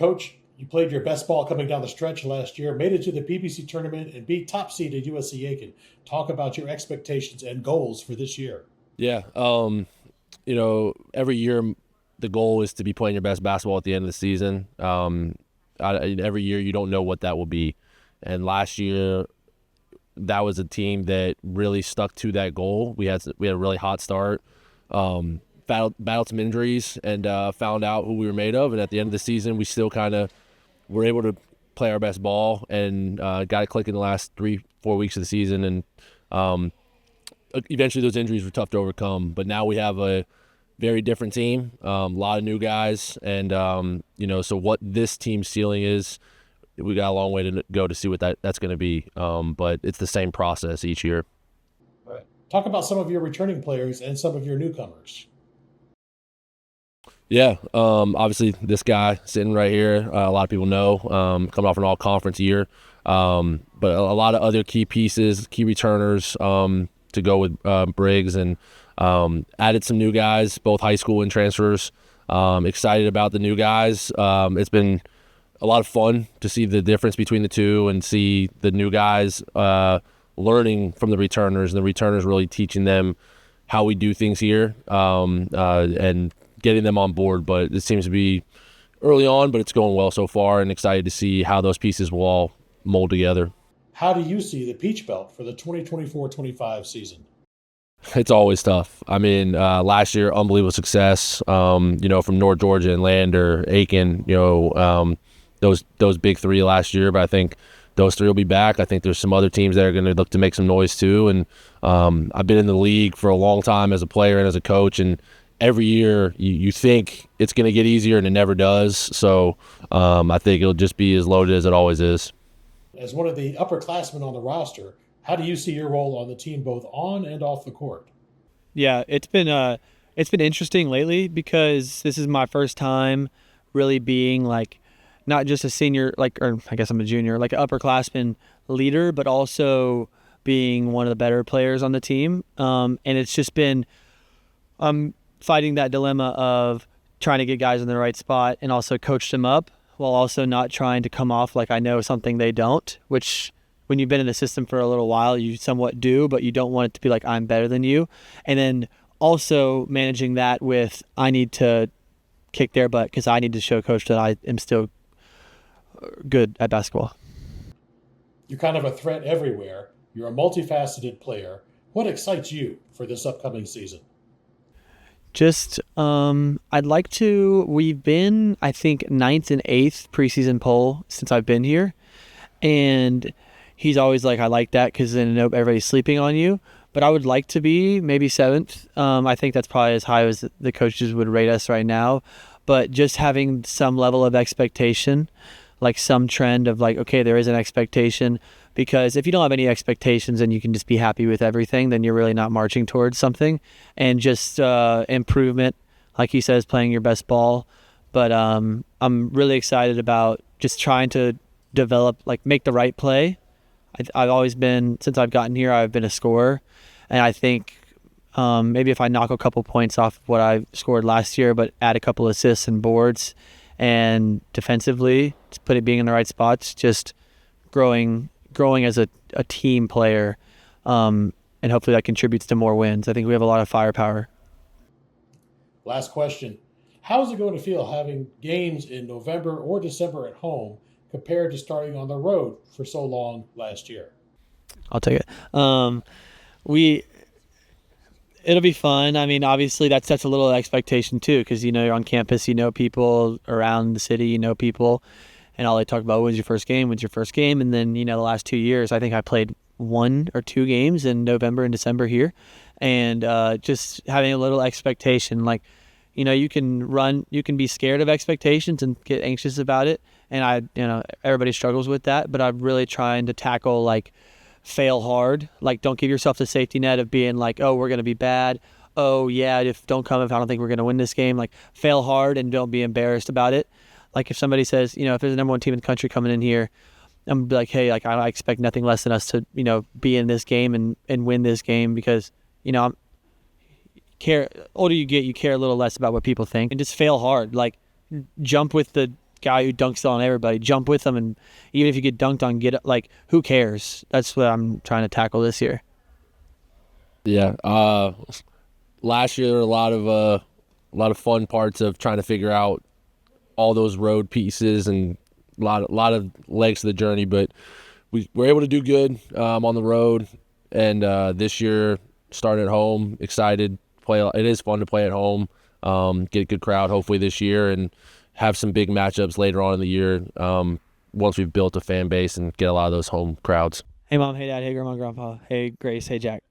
Coach, you played your best ball coming down the stretch last year, made it to the PBC tournament, and beat top seeded USC Aiken. Talk about your expectations and goals for this year. Yeah. Every year the goal is to be playing your best basketball at the end of the season. Every year you don't know what that will be. And last year that was a team that really stuck to that goal. We had a really hot start, battled some injuries, and found out who we were made of. And at the end of the season, we still kind of were able to play our best ball and got it clicking the last 3-4 weeks of the season. And eventually those injuries were tough to overcome. But now we have a very different team, a lot of new guys, and so what this team's ceiling is, we got a long way to go to see what that's going to be. But it's the same process each year. All right. Talk about some of your returning players and some of your newcomers. Yeah, obviously this guy sitting right here, a lot of people know, coming off an all-conference year. But a lot of other key pieces, key returners to go with Briggs, and added some new guys, both high school and transfers. Excited about the new guys. It's been a lot of fun to see the difference between the two and see the new guys learning from the returners, and the returners really teaching them how we do things here, and getting them on board. But it seems to be early on, but it's going well so far, and excited to see how those pieces will all mold together. How do you see the Peach Belt for the 2024-25 season? It's always tough. I mean, last year, unbelievable success, from North Georgia and Lander, Aiken, those big three last year. But I think those three will be back. I think there's some other teams that are going to look to make some noise too. And I've been in the league for a long time as a player and as a coach, and every year you think it's going to get easier, and it never does. So I think it'll just be as loaded as it always is. As one of the upperclassmen on the roster, how do you see your role on the team both on and off the court? Yeah, it's been interesting lately because this is my first time really being like not just a senior, or I guess I'm a junior, like an upperclassman leader, but also being one of the better players on the team. And it's just been fighting that dilemma of trying to get guys in the right spot and also coach them up while also not trying to come off like I know something they don't, which when you've been in the system for a little while, you somewhat do, but you don't want it to be like I'm better than you. And then also managing that with I need to kick their butt because I need to show coach that I am still good at basketball. You're kind of a threat everywhere. You're a multifaceted player. What excites you for this upcoming season? Just, we've been, I think, 9th and 8th preseason poll since I've been here. And he's always like, I like that because then everybody's sleeping on you. But I would like to be maybe 7th. I think that's probably as high as the coaches would rate us right now. But just having some level of expectation, like some trend of like, okay, there is an expectation. Because if you don't have any expectations and you can just be happy with everything, then you're really not marching towards something. And just improvement, like he says, playing your best ball. But I'm really excited about just trying to develop, like make the right play. I've always been, since I've gotten here, I've been a scorer. And I think maybe if I knock a couple points off what I scored last year, but add a couple assists and boards and defensively, just being in the right spots, just growing as a team player, and hopefully that contributes to more wins. I think we have a lot of firepower. Last question. How is it going to feel having games in November or December at home compared to starting on the road for so long last year? I'll take it. It'll be fun. I mean, obviously that sets a little expectation too, because you're on campus, people around the city, people. And all they talk about, when's your first game? And then, the last 2 years, I think I played 1 or 2 games in November and December here. And just having a little expectation, like, you can be scared of expectations and get anxious about it. And everybody struggles with that. But I'm really trying to tackle, like, fail hard. Like, don't give yourself the safety net of being like, oh, we're going to be bad. Oh, yeah, if I don't think we're going to win this game. Like, fail hard and don't be embarrassed about it. Like if somebody says, if there's a number 1 team in the country coming in here, I'm gonna be like, hey, like I expect nothing less than us to, be in this game and win this game because, older you get, you care a little less about what people think and just fail hard. Like jump with the guy who dunks on everybody. Jump with them, and even if you get dunked on, who cares? That's what I'm trying to tackle this year. Yeah. Last year, a lot of fun parts of trying to figure out all those road pieces and a lot of legs to the journey, but we were able to do good on the road. And this year, starting at home, excited. It is fun to play at home. Get a good crowd hopefully this year, and have some big matchups later on in the year. Once we've built a fan base and get a lot of those home crowds. Hey, Mom. Hey, Dad. Hey, Grandma, Grandpa. Hey, Grace. Hey, Jack.